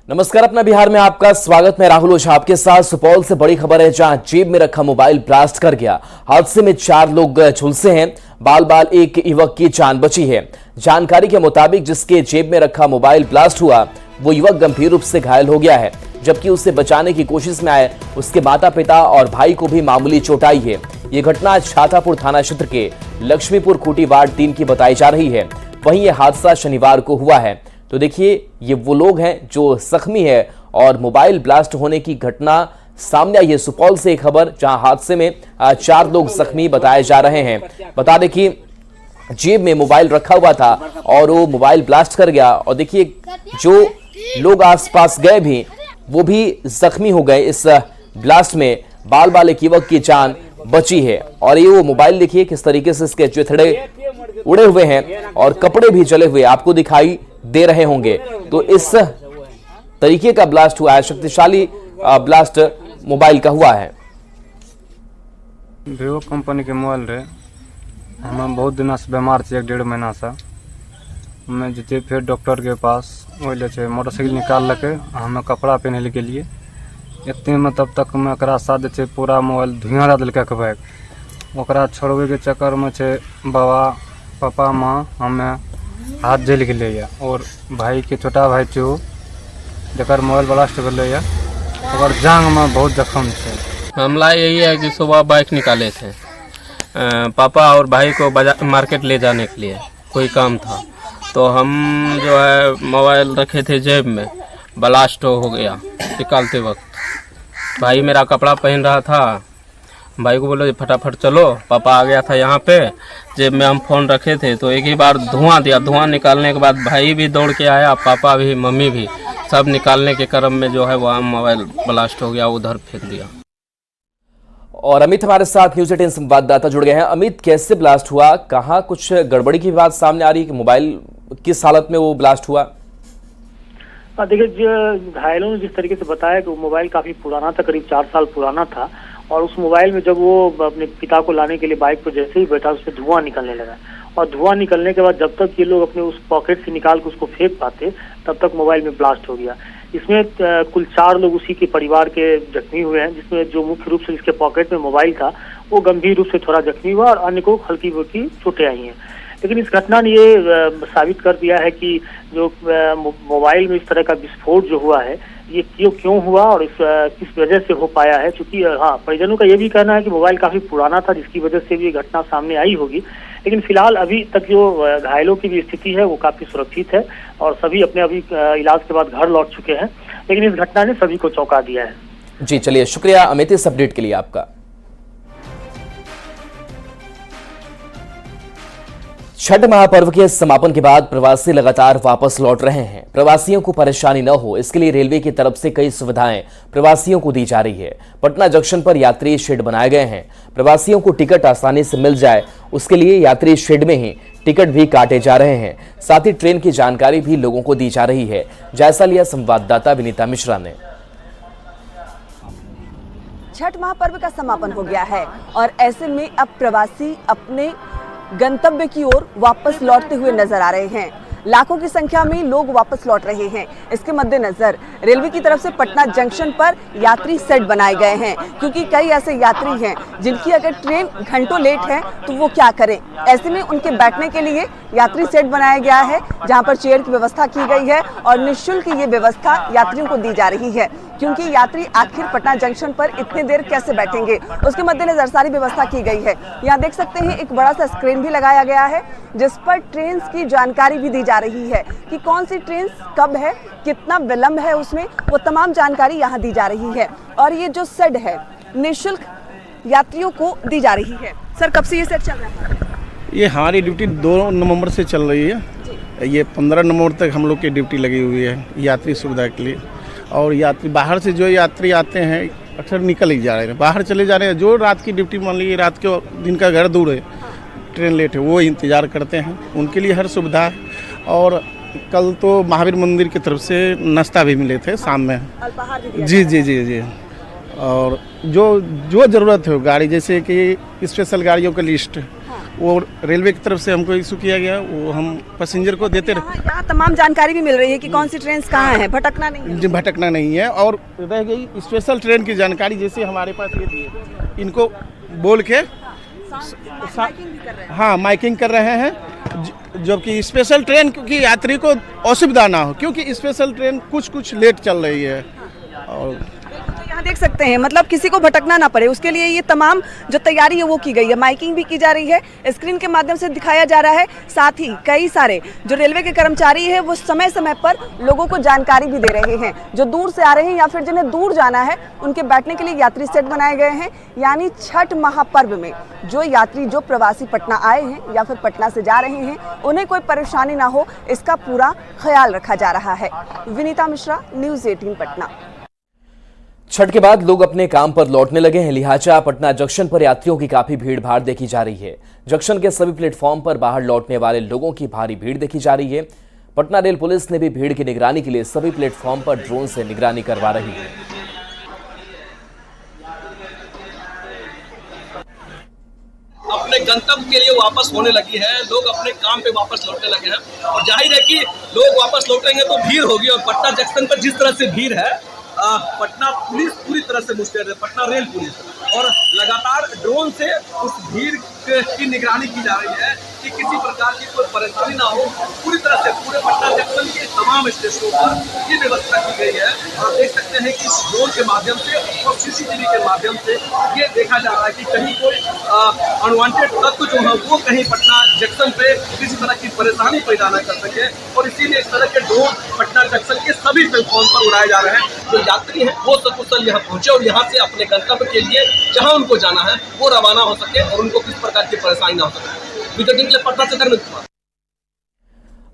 नमस्कार, अपना बिहार में आपका स्वागत। मैं राहुल ओझा आपके साथ। सुपौल से बड़ी खबर है, जहां जेब में रखा मोबाइल ब्लास्ट कर गया। हादसे में 4 लोग झुलसे हैं। बाल एक युवक की जान बची है। जानकारी के मुताबिक जिसके जेब में रखा मोबाइल ब्लास्ट हुआ, वो युवक गंभीर रूप से घायल हो गया है, जबकि उसे बचाने की कोशिश में आए उसके माता पिता और भाई को भी मामूली चोट आई है। ये घटना छातापुर थाना क्षेत्र के लक्ष्मीपुर खूंटी वार्ड 3 की बताई जा रही है। वहीं यह हादसा शनिवार को हुआ है। तो देखिए, ये वो लोग हैं जो जख्मी है और मोबाइल ब्लास्ट होने की घटना सामने आई है। सुपौल से एक खबर, जहां हादसे में 4 लोग जख्मी बताए जा रहे हैं। बता दें कि जेब में मोबाइल रखा हुआ था और वो मोबाइल ब्लास्ट कर गया। और देखिए, जो लोग आसपास गए भी, वो भी जख्मी हो गए इस ब्लास्ट में। बाल एक युवक की जान बची है। और ये वो मोबाइल देखिए किस तरीके से इसके चिथड़े उड़े हुए हैं और कपड़े भी जले हुए आपको दिखाई दे रहे होंगे। तो इस तरीके का ब्लास्ट हुआ है, शक्तिशाली ब्लास्ट मोबाइल का हुआ है। वीवो कंपनी के मोबाइल रहे। हम बहुत दिन से बीमार थे, 1-1.5 महीना से। हमें जे फिर डॉक्टर के पास वही मोटरसाइकिल निकाल लके हमें कपड़ा पहने के लिए इतने में तब तक में साथ पूरा मोबाइल धुआं दिल बैग ओकरा छोड़वे के चक्कर में बाबा पापा माँ हमें हाथ जल गए और भाई के छोटा भाई छो जकर मोबाइल ब्लास्ट गए और जांग में बहुत जख्म है। मामला यही है कि सुबह बाइक निकाले थे, पापा और भाई को बाजार मार्केट ले जाने के लिए कोई काम था। तो हम जो है मोबाइल रखे थे जेब में, ब्लास्ट हो गया निकालते वक्त। भाई मेरा कपड़ा पहन रहा था, भाई को बोलो फटाफट चलो। पापा आ गया था यहाँ पे, जेब में हम फ़ोन रखे थे तो एक ही बार धुआं दिया। धुआं निकालने के बाद भाई भी दौड़ के आया, पापा भी मम्मी भी, सब निकालने के क्रम में जो है वहाँ मोबाइल ब्लास्ट हो गया, उधर फेंक दिया। और अमित हमारे साथ न्यूज़ 18 संवाददाता जुड़ गए हैं। अमित, कैसे ब्लास्ट हुआ? कहाँ कुछ गड़बड़ी की बात सामने आ रही है कि मोबाइल किस हालत में वो ब्लास्ट हुआ? देखिए, घायलों ने जिस तरीके से बताया कि वो मोबाइल काफी पुराना था, करीब 4 साल पुराना था। और उस मोबाइल में जब वो अपने पिता को लाने के लिए बाइक पर जैसे ही बैठा, उससे धुआं निकलने लगा। और धुआं निकलने के बाद जब तक ये लोग अपने उस पॉकेट से निकाल के उसको फेंक पाते, तब तक मोबाइल में ब्लास्ट हो गया। इसमें कुल 4 लोग उसी के परिवार के जख्मी हुए हैं, जिसमें जो मुख्य रूप से जिसके पॉकेट में मोबाइल था वो गंभीर रूप से थोड़ा जख्मी हुआ और अन्य को हल्की फुल्की चोटें आई हैं। लेकिन इस घटना ने ये साबित कर दिया है कि जो मोबाइल में इस तरह का विस्फोट जो हुआ है, ये क्यों हुआ और किस वजह से हो पाया है। क्योंकि परिजनों का ये भी कहना है कि मोबाइल काफी पुराना था, जिसकी वजह से भी ये घटना सामने आई होगी। लेकिन फिलहाल अभी तक जो घायलों की भी स्थिति है वो काफी सुरक्षित है और सभी अपने अभी इलाज के बाद घर लौट चुके हैं। लेकिन इस घटना ने सभी को चौंका दिया है। जी चलिए, शुक्रिया अमित इस अपडेट के लिए आपका। छठ महापर्व के समापन के बाद प्रवासी लगातार वापस लौट रहे हैं। प्रवासियों को परेशानी न हो, इसके लिए रेलवे की तरफ से कई सुविधाएं प्रवासियों को दी जा रही है। पटना जंक्शन पर यात्री शेड बनाए गए हैं। प्रवासियों को टिकट आसानी से मिल जाए, उसके लिए यात्री शेड में ही टिकट भी काटे जा रहे हैं। साथ ही ट्रेन की जानकारी भी लोगों को दी जा रही है। जायजा लिया संवाददाता विनीता मिश्रा ने। छठ महापर्व का समापन हो गया है और ऐसे में अब प्रवासी अपने गंतव्य की ओर वापस लौटते हुए नजर आ रहे हैं। लाखों की संख्या में लोग वापस लौट रहे हैं। इसके मद्देनजर रेलवे की तरफ से पटना जंक्शन पर यात्री सेट बनाए गए हैं, क्योंकि कई ऐसे यात्री हैं जिनकी अगर ट्रेन घंटों लेट है तो वो क्या करें। ऐसे में उनके बैठने के लिए यात्री सेट बनाया गया है, जहां पर चेयर की व्यवस्था की गई है और निःशुल्क ये व्यवस्था यात्रियों को दी जा रही है, क्योंकि यात्री आखिर पटना जंक्शन पर इतनी देर कैसे बैठेंगे। उसके मद्देनजर सारी व्यवस्था की गई है। यहाँ देख सकते हैं एक बड़ा सा स्क्रीन भी लगाया गया है, जिस पर ट्रेन की जानकारी भी दी जा रही है कि कौन सी ट्रेन कब है, कितना विलंब है, उसमें वो तमाम जानकारी यहाँ दी जा रही है। और ये जो सेट है निःशुल्क यात्रियों को दी जा रही है। सर, कब से ये सेट चल रहा है? ये हमारी ड्यूटी 2 नवंबर से चल रही है। ये 15 नवंबर तक हम लोग की ड्यूटी लगी हुई है यात्री सुविधा के लिए। और यात्री बाहर से जो यात्री आते हैं अक्सर निकल ही जा रहे हैं, बाहर चले जा रहे हैं। जो रात की ड्यूटी मान लीजिए, रात के दिन का घर दूर है, ट्रेन लेट है, वो इंतज़ार करते हैं, उनके लिए हर सुविधा है। और कल तो महावीर मंदिर की तरफ से नाश्ता भी मिले थे शाम में। जी जी जी जी। और जो ज़रूरत हो गाड़ी, जैसे कि स्पेशल गाड़ियों का लिस्ट वो रेलवे की तरफ से हमको इशू किया गया, वो हम पैसेंजर को देते रहे। यहाँ तमाम जानकारी भी मिल रही है कि कौन सी ट्रेन कहाँ है, भटकना नहीं है। जी, भटकना नहीं है। और रह गई स्पेशल ट्रेन की जानकारी, जैसे हमारे पास ये दी है, इनको बोल के हाँ माइकिंग कर रहे हैं, जबकि स्पेशल ट्रेन क्योंकि यात्री को असुविधा ना हो, क्योंकि स्पेशल ट्रेन कुछ लेट चल रही है। और यहाँ देख सकते हैं, मतलब किसी को भटकना ना पड़े उसके लिए ये तमाम जो तैयारी है वो की गई है। माइकिंग भी की जा रही है, स्क्रीन के माध्यम से दिखाया जा रहा है। साथ ही कई सारे जो रेलवे के कर्मचारी हैं वो समय समय पर लोगों को जानकारी भी दे रहे हैं। जो दूर से आ रहे हैं या फिर जिन्हें दूर जाना है उनके बैठने के लिए यात्री सेट बनाए गए हैं। यानी छठ महापर्व में जो यात्री जो प्रवासी पटना आए हैं या फिर पटना से जा रहे हैं उन्हें कोई परेशानी ना हो, इसका पूरा ख्याल रखा जा रहा है। विनीता मिश्रा, न्यूज़ 18 पटना। छठ के बाद लोग अपने काम पर लौटने लगे हैं, लिहाजा पटना जंक्शन पर यात्रियों की काफी भीड़ भाड़ देखी जा रही है। जंक्शन के सभी प्लेटफॉर्म पर बाहर लौटने वाले लोगों की भारी भीड़ देखी जा रही है। पटना रेल पुलिस ने भी भीड़ की निगरानी के लिए सभी प्लेटफॉर्म पर ड्रोन से निगरानी करवा रही है। अपने गंतव्य के लिए वापस होने लगी है, लोग अपने काम पे वापस लौटने लगे हैं और जाहिर है कि लोग वापस लौटेंगे तो भीड़ होगी। और पटना जंक्शन पर जिस तरह से भीड़ है, पटना पुलिस पूरी तरह से मुस्तैद है, पटना रेल पुलिस, और लगातार ड्रोन से उस भीड़ की निगरानी की जा रही है कि किसी प्रकार की कोई परेशानी ना हो। पूरी तरह से पूरे पटना जंक्शन के तमाम स्टेशनों पर ये व्यवस्था की गई है। और देख सकते हैं कि ड्रोन के माध्यम से और सीसीटीवी के माध्यम से ये देखा जा रहा है कि कहीं कोई अनवांटेड तत्व जो है वो कहीं पटना जंक्शन पे किसी तरह की परेशानी पैदा न कर सके। और इसीलिए इस तरह के ड्रोन पटना जंक्शन के सभी प्लेटफॉर्म पर उड़ाए जा रहे हैं। जो यात्री हैं वो सकुशल यहाँ पहुंचे और यहाँ से अपने गंतव्य के लिए जहाँ उनको जाना है वो रवाना हो सके और उनको किस प्रकार की परेशानी ना हो सके। पटना से धर्मेंद्र कुमार।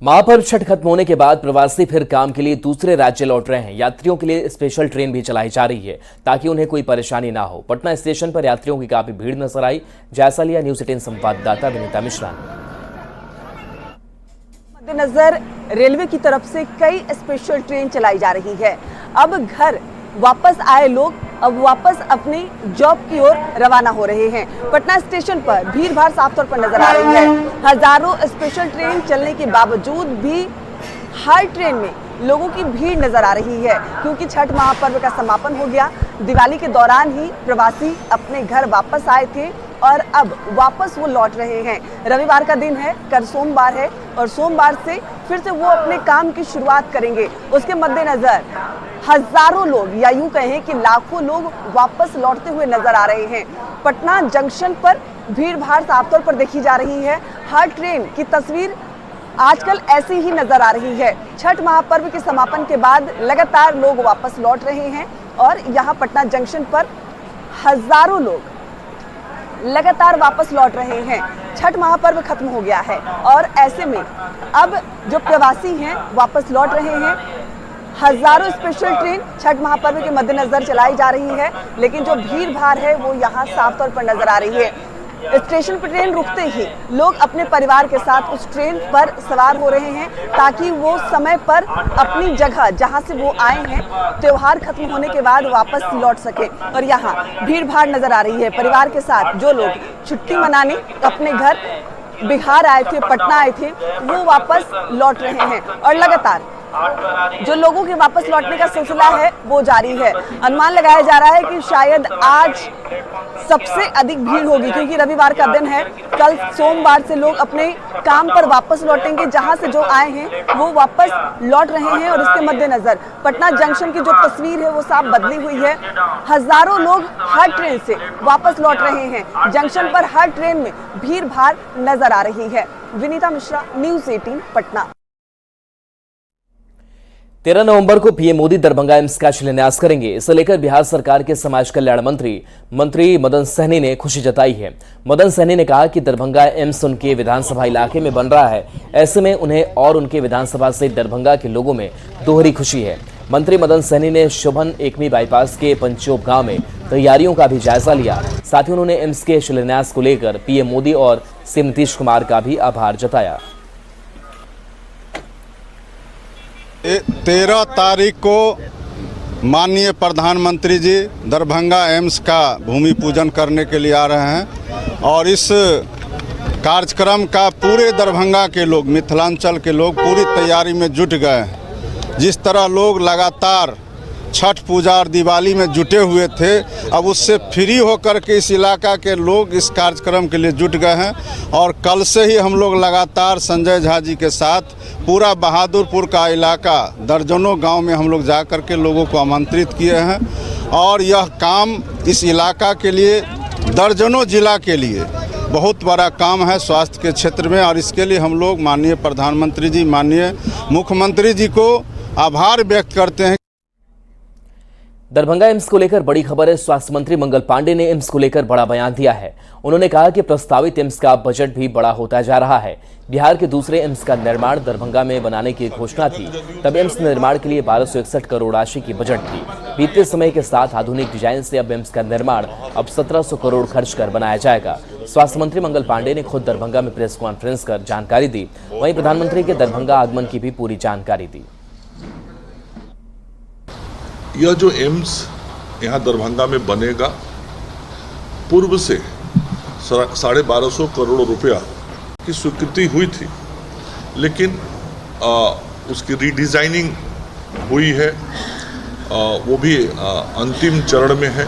महापर्व छठ खत्म होने के बाद प्रवासी फिर काम के लिए दूसरे राज्य लौट रहे हैं। यात्रियों के लिए स्पेशल ट्रेन भी चलाई जा रही है ताकि उन्हें कोई परेशानी ना हो। पटना स्टेशन पर यात्रियों की काफी भीड़ नजर आई। जायजा लिया न्यूज़ 18 संवाददाता विनीता मिश्रा ने। मद्देनजर रेलवे की तरफ से कई स्पेशल ट्रेन चलाई जा रही है। अब घर वापस आए लोग अब वापस अपनी जॉब की ओर रवाना हो रहे हैं। पटना स्टेशन पर भीड़ भाड़ साफ तौर पर नजर आ रही है। हजारों स्पेशल ट्रेन चलने के बावजूद भी हर ट्रेन में लोगों की भीड़ नजर आ रही है, क्योंकि छठ महापर्व का समापन हो गया। दिवाली के दौरान ही प्रवासी अपने घर वापस आए थे और अब वापस वो लौट रहे हैं। रविवार का दिन है, कल सोमवार है और सोमवार से फिर से वो अपने काम की शुरुआत करेंगे। उसके मद्देनजर हजारों लोग या यूं कहें कि लाखों लोग वापस लौटते हुए नजर आ रहे हैं। पटना जंक्शन पर भीड़ भाड़ साफ तौर पर देखी जा रही है। हर ट्रेन की तस्वीर आजकल ऐसी ही नजर आ रही है। छठ महापर्व के समापन के बाद लगातार लोग वापस लौट रहे हैं और यहाँ पटना जंक्शन पर हजारों लोग लगातार वापस लौट रहे हैं। छठ महापर्व खत्म हो गया है और ऐसे में अब जो प्रवासी हैं वापस लौट रहे हैं। हजारों स्पेशल ट्रेन छठ महापर्व के मद्देनजर चलाई जा रही है, लेकिन जो भीड़ भाड़ है वो यहाँ साफ तौर पर नजर आ रही है। स्टेशन पर ट्रेन रुकते ही लोग अपने परिवार के साथ उस ट्रेन पर सवार हो रहे हैं ताकि वो समय पर अपनी जगह जहां से वो आए हैं त्योहार खत्म होने के बाद वापस लौट सके। और यहाँ भीड़ भाड़ नजर आ रही है। परिवार के साथ जो लोग छुट्टी मनाने अपने घर बिहार आए थे, पटना आए थे, वो वापस लौट रहे हैं और लगातार जो लोगों के वापस लौटने का सिलसिला है वो जारी है। अनुमान लगाया जा रहा है कि शायद आज सबसे अधिक भीड़ होगी, क्योंकि रविवार का दिन है। कल सोमवार से लोग अपने काम पर वापस लौटेंगे, जहां से जो आए हैं वो वापस लौट रहे हैं। और इसके मद्देनजर पटना जंक्शन की जो तस्वीर है वो साफ बदली हुई है। हजारों लोग हर ट्रेन से वापस लौट रहे हैं। जंक्शन पर हर ट्रेन में भीड़ भाड़ नजर आ रही है। विनीता मिश्रा, न्यूज़ 18 पटना। 13 नवंबर को पीएम मोदी दरभंगा एम्स का शिलान्यास करेंगे। इसे लेकर बिहार सरकार के समाज कल्याण मंत्री मदन सहनी ने खुशी जताई है। मदन सहनी ने कहा कि दरभंगा एम्स उनके विधानसभा इलाके में बन रहा है, ऐसे में उन्हें और उनके विधानसभा से दरभंगा के लोगों में दोहरी खुशी है। मंत्री मदन सहनी ने शोभन एकमी बाईपास के पंचोप गांव में तैयारियों का भी जायजा लिया। साथ ही उन्होंने एम्स के शिलान्यास को लेकर पीएम मोदी और सीएम नीतीश कुमार का भी आभार जताया। 13 तारीख को माननीय प्रधानमंत्री जी दरभंगा एम्स का भूमि पूजन करने के लिए आ रहे हैं और इस कार्यक्रम का पूरे दरभंगा के लोग, मिथिलांचल के लोग पूरी तैयारी में जुट गए हैं। जिस तरह लोग लगातार छठ पूजा और दिवाली में जुटे हुए थे, अब उससे फ्री होकर के इस इलाका के लोग इस कार्यक्रम के लिए जुट गए हैं। और कल से ही हम लोग लगातार संजय झा जी के साथ पूरा बहादुरपुर का इलाका, दर्जनों गांव में हम लोग जा कर के लोगों को आमंत्रित किए हैं। और यह काम इस इलाका के लिए, दर्जनों जिला के लिए बहुत बड़ा काम है स्वास्थ्य के क्षेत्र में। और इसके लिए हम लोग माननीय प्रधानमंत्री जी, माननीय मुख्यमंत्री जी को आभार व्यक्त करते हैं। दरभंगा एम्स को लेकर बड़ी खबर है। स्वास्थ्य मंत्री मंगल पांडे ने एम्स को लेकर बड़ा बयान दिया है। उन्होंने कहा कि प्रस्तावित एम्स का बजट भी बड़ा होता जा रहा है। बिहार के दूसरे एम्स का निर्माण दरभंगा में बनाने की घोषणा थी, तब एम्स निर्माण के लिए 1261 करोड़ राशि की बजट थी। बीतते समय के साथ आधुनिक डिजाइन से अब एम्स का निर्माण अब 1700 करोड़ खर्च कर बनाया जाएगा। स्वास्थ्य मंत्री मंगल पांडे ने खुद दरभंगा में प्रेस कॉन्फ्रेंस कर जानकारी दी। वहीं प्रधानमंत्री के दरभंगा आगमन की भी पूरी जानकारी दी। यह जो एम्स यहाँ दरभंगा में बनेगा, पूर्व से 1250 करोड़ रुपया की स्वीकृति हुई थी, लेकिन उसकी रीडिज़ाइनिंग हुई है, वो भी अंतिम चरण में है।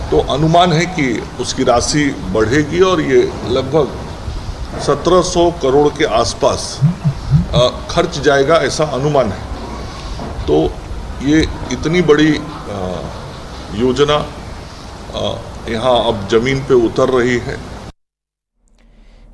तो अनुमान है कि उसकी राशि बढ़ेगी और ये लगभग 1700 करोड़ के आसपास खर्च जाएगा, ऐसा अनुमान है। तो ये इतनी बड़ी योजना यहाँ अब जमीन पे उतर रही है।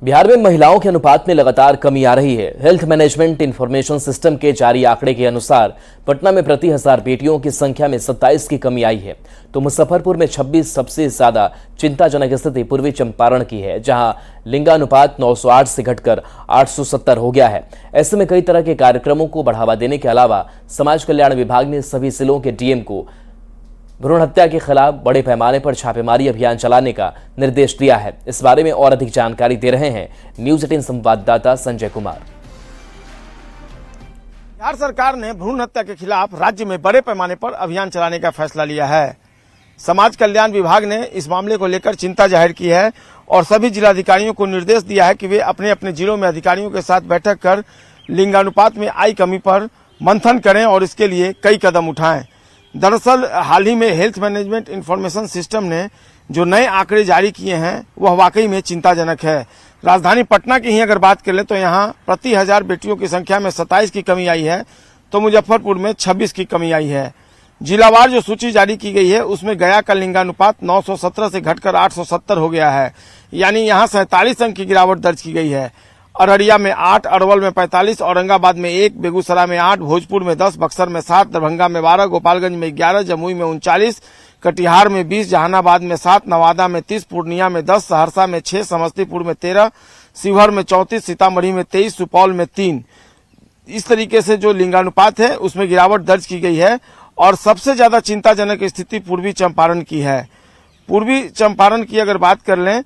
बिहार में महिलाओं के अनुपात में लगातार कमी आ रही है। हेल्थ मैनेजमेंट इंफॉर्मेशन सिस्टम के जारी आंकड़े के अनुसार पटना में प्रति 1000 बेटियों की संख्या में 27 की कमी आई है, तो मुजफ्फरपुर में 26। सबसे ज्यादा चिंताजनक स्थिति पूर्वी चंपारण की है, जहां लिंगानुपात 908 से घटकर 870 हो गया है। ऐसे में कई तरह के कार्यक्रमों को बढ़ावा देने के अलावा समाज कल्याण विभाग ने सभी जिलों के डीएम को भ्रूण हत्या के खिलाफ बड़े पैमाने पर छापेमारी अभियान चलाने का निर्देश दिया है। इस बारे में और अधिक जानकारी दे रहे हैं न्यूज 18 संवाददाता संजय कुमार। बिहार सरकार ने भ्रूण हत्या के खिलाफ राज्य में बड़े पैमाने पर अभियान चलाने का फैसला लिया है। समाज कल्याण विभाग ने इस मामले को लेकर चिंता जाहिर की है और सभी जिलाधिकारियों को निर्देश दिया है कि वे अपने अपने जिलों में अधिकारियों के साथ बैठक कर लिंगानुपात में आई कमी पर मंथन करें और इसके लिए कई कदम उठाएं। दरअसल हाल ही में हेल्थ मैनेजमेंट इंफॉर्मेशन सिस्टम ने जो नए आंकड़े जारी किए हैं वह वाकई में चिंताजनक है। राजधानी पटना की ही अगर बात कर ले तो यहाँ प्रति 1000 बेटियों की संख्या में 27 की कमी आई है, तो मुजफ्फरपुर में 26 की कमी आई है। जिलावार जो सूची जारी की गई है उसमें गया का लिंगानुपात 917 से घटकर 870 हो गया है, यानी यहाँ 47 अंक की गिरावट दर्ज की गई है। अररिया में 8, अरवल में 45, औरंगाबाद में 1, बेगूसराय में 8, भोजपुर में 10, बक्सर में 7, दरभंगा में 12, गोपालगंज में 11, जमुई में 39, कटिहार में 20, जहानाबाद में 7, नवादा में 30, पूर्णिया में 10, सहरसा में 6, समस्तीपुर में 13, शिवहर में 34, सीतामढ़ी में 23, सुपौल में 3। इस तरीके से जो लिंगानुपात है उसमें गिरावट दर्ज की गई है और सबसे ज्यादा चिंताजनक स्थिति पूर्वी चंपारण की है। पूर्वी चंपारण की अगर बात कर लें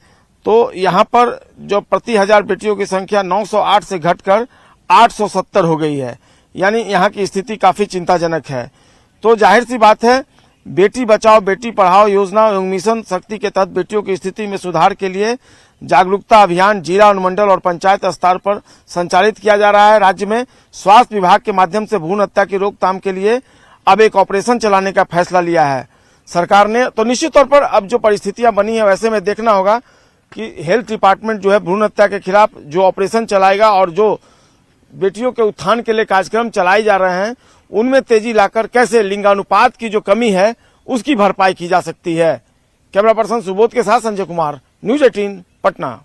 तो यहाँ पर जो प्रति 1000 बेटियों की संख्या 908 से घटकर 870 हो गई है, यानी यहाँ की स्थिति काफी चिंताजनक है। तो जाहिर सी बात है, बेटी बचाओ बेटी पढ़ाओ योजना एवं मिशन शक्ति के तहत बेटियों की स्थिति में सुधार के लिए जागरूकता अभियान जिला अनुमंडल और पंचायत स्तर पर संचालित किया जा रहा है। राज्य में स्वास्थ्य विभाग के माध्यम से भ्रूण हत्या की रोकथाम के लिए अब एक ऑपरेशन चलाने का फैसला लिया है सरकार ने। तो निश्चित तौर पर अब जो परिस्थितियां बनी है वैसे में देखना होगा कि हेल्थ डिपार्टमेंट जो है भ्रूण हत्या के खिलाफ जो ऑपरेशन चलाएगा और जो बेटियों के उत्थान के लिए कार्यक्रम चलाए जा रहे हैं उनमें तेजी लाकर कैसे लिंगानुपात की जो कमी है उसकी भरपाई की जा सकती है। कैमरा पर्सन सुबोध के साथ संजय कुमार, न्यूज 18 पटना।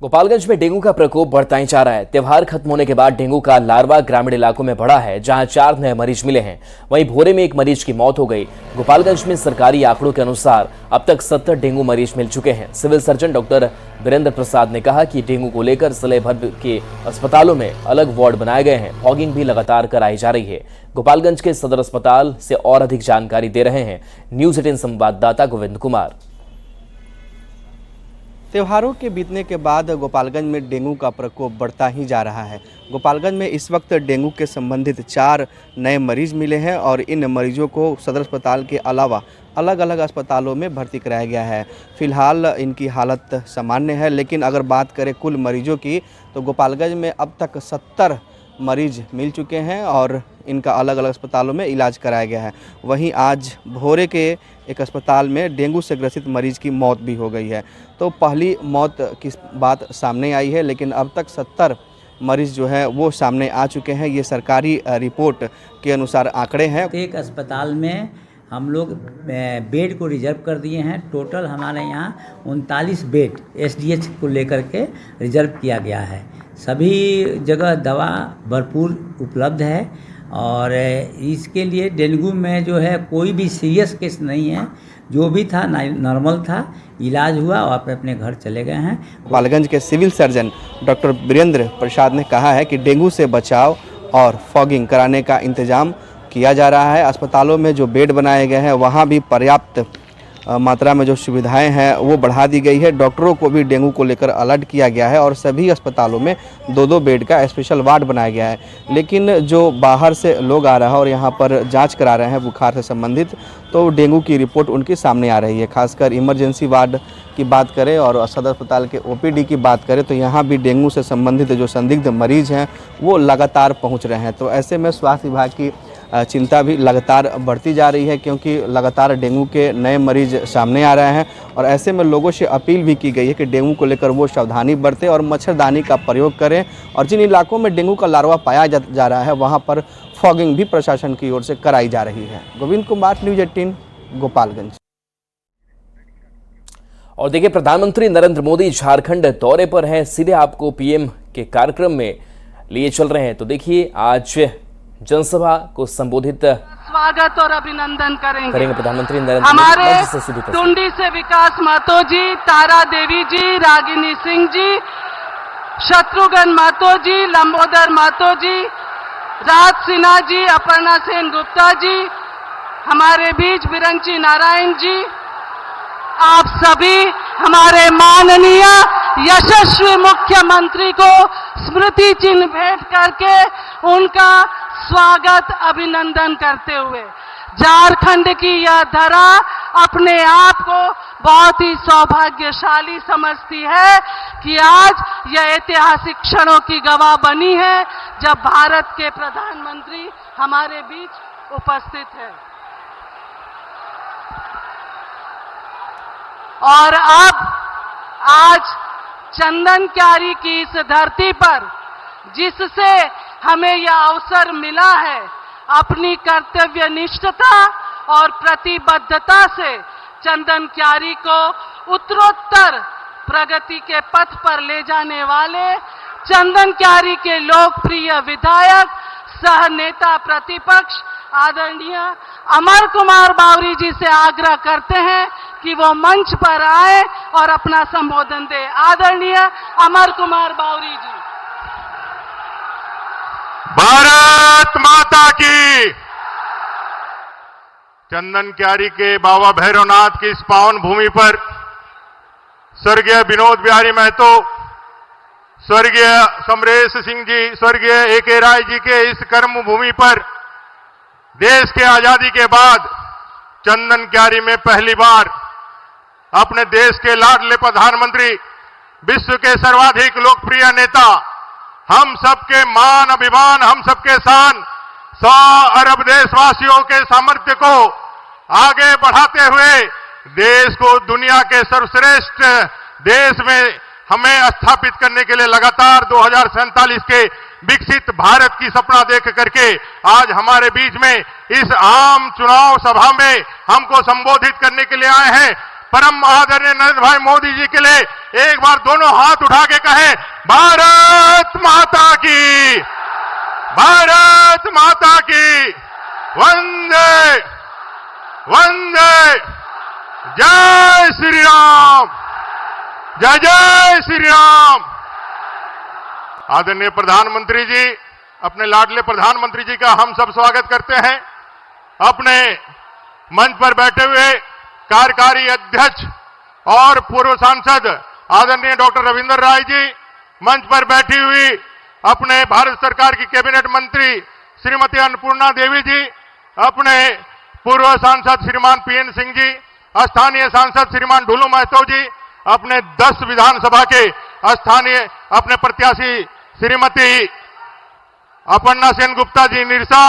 गोपालगंज में डेंगू का प्रकोप बढ़ता ही जा रहा है। त्योहार खत्म होने के बाद डेंगू का लार्वा ग्रामीण इलाकों में बढ़ा है, जहां 4 नए मरीज मिले हैं। वहीं भोरे में 1 मरीज की मौत हो गई। गोपालगंज में सरकारी आंकड़ों के अनुसार अब तक 70 डेंगू मरीज मिल चुके हैं। सिविल सर्जन डॉक्टर वीरेंद्र प्रसाद ने कहा कि डेंगू को लेकर जिले भर के अस्पतालों में अलग वार्ड बनाए गए हैं। फॉगिंग भी लगातार कराई जा रही है। गोपालगंज के सदर अस्पताल से और अधिक जानकारी दे रहे हैं न्यूज 18 संवाददाता गोविंद कुमार। त्योहारों के बीतने के बाद गोपालगंज में डेंगू का प्रकोप बढ़ता ही जा रहा है। गोपालगंज में इस वक्त डेंगू के संबंधित 4 नए मरीज मिले हैं और इन मरीजों को सदर अस्पताल के अलावा अलग अलग अस्पतालों में भर्ती कराया गया है। फिलहाल इनकी हालत सामान्य है, लेकिन अगर बात करें कुल मरीजों की तो गोपालगंज में अब तक 70 मरीज मिल चुके हैं और इनका अलग अलग अस्पतालों में इलाज कराया गया है। वहीं आज भोरे के एक अस्पताल में डेंगू से ग्रसित मरीज की मौत भी हो गई है। तो पहली मौत की बात सामने आई है, लेकिन अब तक 70 मरीज जो है वो सामने आ चुके हैं। ये सरकारी रिपोर्ट के अनुसार आंकड़े हैं। एक अस्पताल में हम लोग बेड को रिजर्व कर दिए हैं। टोटल हमारे यहाँ 39 बेड एसडीएच को लेकर के रिजर्व किया गया है। सभी जगह दवा भरपूर उपलब्ध है और इसके लिए डेंगू में जो है कोई भी सीरियस केस नहीं है। जो भी था नॉर्मल था, इलाज हुआ और अपने घर चले गए हैं। गोपालगंज के सिविल सर्जन डॉक्टर वीरेंद्र प्रसाद ने कहा है कि डेंगू से बचाव और फॉगिंग कराने का इंतजाम किया जा रहा है। अस्पतालों में जो बेड बनाए गए हैं वहाँ भी पर्याप्त मात्रा में जो सुविधाएं हैं वो बढ़ा दी गई है। डॉक्टरों को भी डेंगू को लेकर अलर्ट किया गया है और सभी अस्पतालों में 2-2 बेड का स्पेशल वार्ड बनाया गया है। लेकिन जो बाहर से लोग आ रहा है और यहाँ पर जांच करा रहे हैं बुखार से संबंधित, तो डेंगू की रिपोर्ट उनकी सामने आ रही है। खासकर इमरजेंसी वार्ड की बात करें और सदर अस्पताल के ओपीडी की बात करें तो यहाँ भी डेंगू से संबंधित जो संदिग्ध मरीज हैं वो लगातार पहुँच रहे हैं। तो ऐसे में स्वास्थ्य विभाग की चिंता भी लगातार बढ़ती जा रही है, क्योंकि लगातार डेंगू के नए मरीज सामने आ रहे हैं और ऐसे में लोगों से अपील भी की गई है कि डेंगू को लेकर वो सावधानी बरतें और मच्छरदानी का प्रयोग करें। और जिन इलाकों में डेंगू का लार्वा पाया जा रहा है वहाँ पर फॉगिंग भी प्रशासन की ओर से कराई जा रही है। गोविंद कुमार, न्यूज़ 18, गोपालगंज। और देखिए, प्रधानमंत्री नरेंद्र मोदी झारखंड दौरे पर हैं। सीधे आपको पीएम के कार्यक्रम में लिए चल रहे हैं। तो देखिए, आज जनसभा को संबोधित स्वागत और अभिनंदन करेंगे प्रधानमंत्री नरेंद्र हमारे मोदी। टुंडी से विकास महतो जी, तारा देवी जी, रागिनी सिंह जी, शत्रुघ्न महतो जी, लंबोदर महतो जी, राज सिन्हा जी, अपर्णा सेन गुप्ता जी, हमारे बीच बिरंची नारायण जी, आप सभी हमारे माननीय यशस्वी मुख्यमंत्री को स्मृति चिन्ह भेंट करके उनका स्वागत अभिनंदन करते हुए झारखंड की यह धरा अपने आप को बहुत ही सौभाग्यशाली समझती है कि आज यह ऐतिहासिक क्षणों की गवाह बनी है जब भारत के प्रधानमंत्री हमारे बीच उपस्थित है। और अब आज चंदन क्यारी की इस धरती पर जिससे हमें यह अवसर मिला है अपनी कर्तव्य निष्ठता और प्रतिबद्धता से चंदन क्यारी को उत्तरोत्तर प्रगति के पथ पर ले जाने वाले चंदन क्यारी के लोकप्रिय विधायक सह नेता प्रतिपक्ष आदरणीय अमर कुमार बावरी जी से आग्रह करते हैं कि वो मंच पर आए और अपना संबोधन दे। आदरणीय अमर कुमार बावरी जी। भारत माता की। चंदन क्यारी के बाबा भैरवनाथ की इस पावन भूमि पर स्वर्गीय विनोद बिहारी महतो, स्वर्गीय समरेश सिंह जी, स्वर्गीय ए.के. राय जी के इस कर्म भूमि पर देश के आजादी के बाद चंदन क्यारी में पहली बार अपने देश के लाडले प्रधानमंत्री, विश्व के सर्वाधिक लोकप्रिय नेता, हम सबके मान अभिमान, हम सबके शान, 100 अरब देशवासियों के सामर्थ्य को आगे बढ़ाते हुए देश को दुनिया के सर्वश्रेष्ठ देश में हमें स्थापित करने के लिए लगातार 2047 के विकसित भारत की सपना देख करके आज हमारे बीच में इस आम चुनाव सभा में हमको संबोधित करने के लिए आए हैं। परम आदरणीय नरेंद्र भाई मोदी जी के लिए एक बार दोनों हाथ उठा के कहें, भारत माता की, भारत माता की, वंदे वंदे, जय श्री राम, जय जय श्री राम। आदरणीय प्रधानमंत्री जी, अपने लाडले प्रधानमंत्री जी का हम सब स्वागत करते हैं। अपने मंच पर बैठे हुए कार्यकारी अध्यक्ष और पूर्व सांसद आदरणीय डॉक्टर रविंद्र राय जी, मंच पर बैठी हुई अपने भारत सरकार की कैबिनेट मंत्री श्रीमती अन्नपूर्णा देवी जी, अपने पूर्व सांसद श्रीमान पीएन सिंह जी, स्थानीय सांसद श्रीमान ढुलू महतो जी, अपने 10 विधानसभा के स्थानीय अपने प्रत्याशी श्रीमती अपर्णा सेन गुप्ता जी निरसा।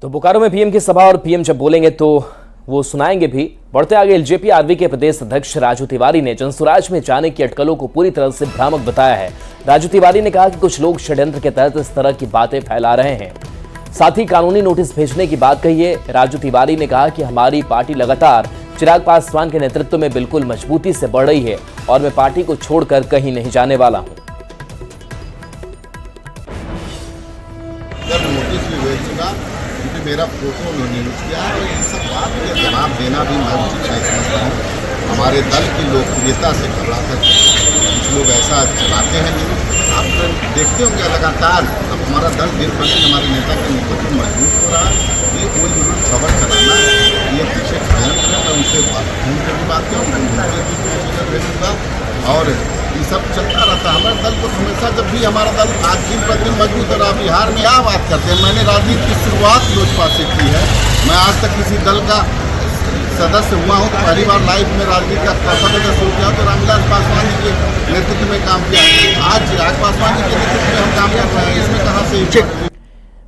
तो बोकारो में पीएम की सभा और पीएम जब बोलेंगे तो वो सुनाएंगे भी। बढ़ते आगे एलजेपी आरवी के प्रदेश अध्यक्ष राजू तिवारी ने जनसुराज में जाने की अटकलों को पूरी तरह से भ्रामक बताया है। राजू तिवारी ने कहा कि कुछ लोग षड्यंत्र के तहत इस तरह की बातें फैला रहे हैं, साथ ही कानूनी नोटिस भेजने की बात कही है। राजू तिवारी ने कहा कि हमारी पार्टी लगातार चिराग पासवान के नेतृत्व में बिल्कुल मजबूती से बढ़ रही है और मैं पार्टी को छोड़कर कहीं नहीं जाने वाला हूं। नोटिस भी भेज चुका क्योंकि मेरा फोटो उन्होंने यूज किया है और ये सब बात का जवाब देना भी मैं उचित नहीं समझता हूँ। हमारे दल की लोकप्रियता से घबरा कर कुछ लोग ऐसा चलाते हैं। आप देखते होंगे लगातार अब हमारा दल दिन प्रतिदिन हमारे नेता के नेतृत्व में मजबूत हो रहा है। ये कोई जरूर खबर चलाना ये पीछे षड्यंत्र है। मैं उनसे फोन पर भी बात करूँगा और ये सब चलता रहता है। हमारे दल को हमेशा जब भी हमारा दल आज दिन प्रतिदिन मजबूत हो रहा है। बिहार में क्या बात करते हैं, मैंने राजनीति की शुरुआत लोजपा से की है। मैं आज तक किसी दल का सदस्य हुआ हूँ तो पहली बार लाइफ में राजनीति का सदस्य शुरू किया तो रामविलास पासवान जी के नेतृत्व में काम किया। आज चिराग पासवान जी के नेतृत्व में हम काम कर रहे हैं, इसमें कहाँ से।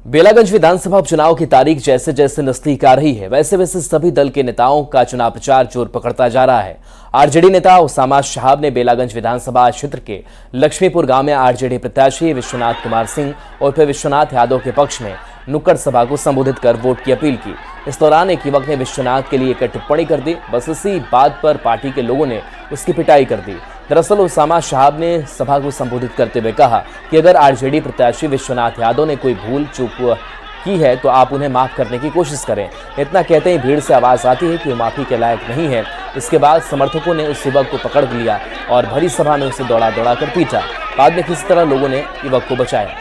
बेलागंज विधानसभा उपचुनाव की तारीख जैसे जैसे नजदीक आ रही है वैसे वैसे सभी दल के नेताओं का चुनाव प्रचार जोर पकड़ता जा रहा है। आरजेडी नेता उसामा शहाब ने बेलागंज विधानसभा क्षेत्र के लक्ष्मीपुर गांव में आरजेडी प्रत्याशी विश्वनाथ कुमार सिंह और फिर विश्वनाथ यादव के पक्ष में नुक्कड़ सभा को संबोधित कर वोट की अपील की। इस दौरान एक युवक ने विश्वनाथ के लिए एक टिप्पणी कर दी। बस इसी बात पर पार्टी के लोगों ने उसकी पिटाई कर दी। दरअसल उसामा शहाब ने सभा को संबोधित करते हुए कहा कि अगर आरजेडी प्रत्याशी विश्वनाथ यादव ने कोई भूल चूक की है तो आप उन्हें माफ करने की कोशिश करें। इतना कहते ही भीड़ से आवाज आती है कि वो माफी के लायक नहीं है। इसके बाद समर्थकों ने उस युवक को पकड़ लिया और भरी सभा में उसे दौड़ा दौड़ा कर पीटा। बाद में किसी तरह लोगों ने युवक को बचाया।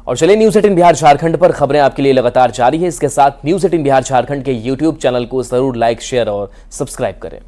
और चलिए न्यूज़ 18 बिहार झारखंड पर खबरें आपके लिए लगातार जारी है। इसके साथ न्यूज़ 18 बिहार झारखंड के YouTube चैनल को जरूर लाइक, शेयर और सब्सक्राइब करें।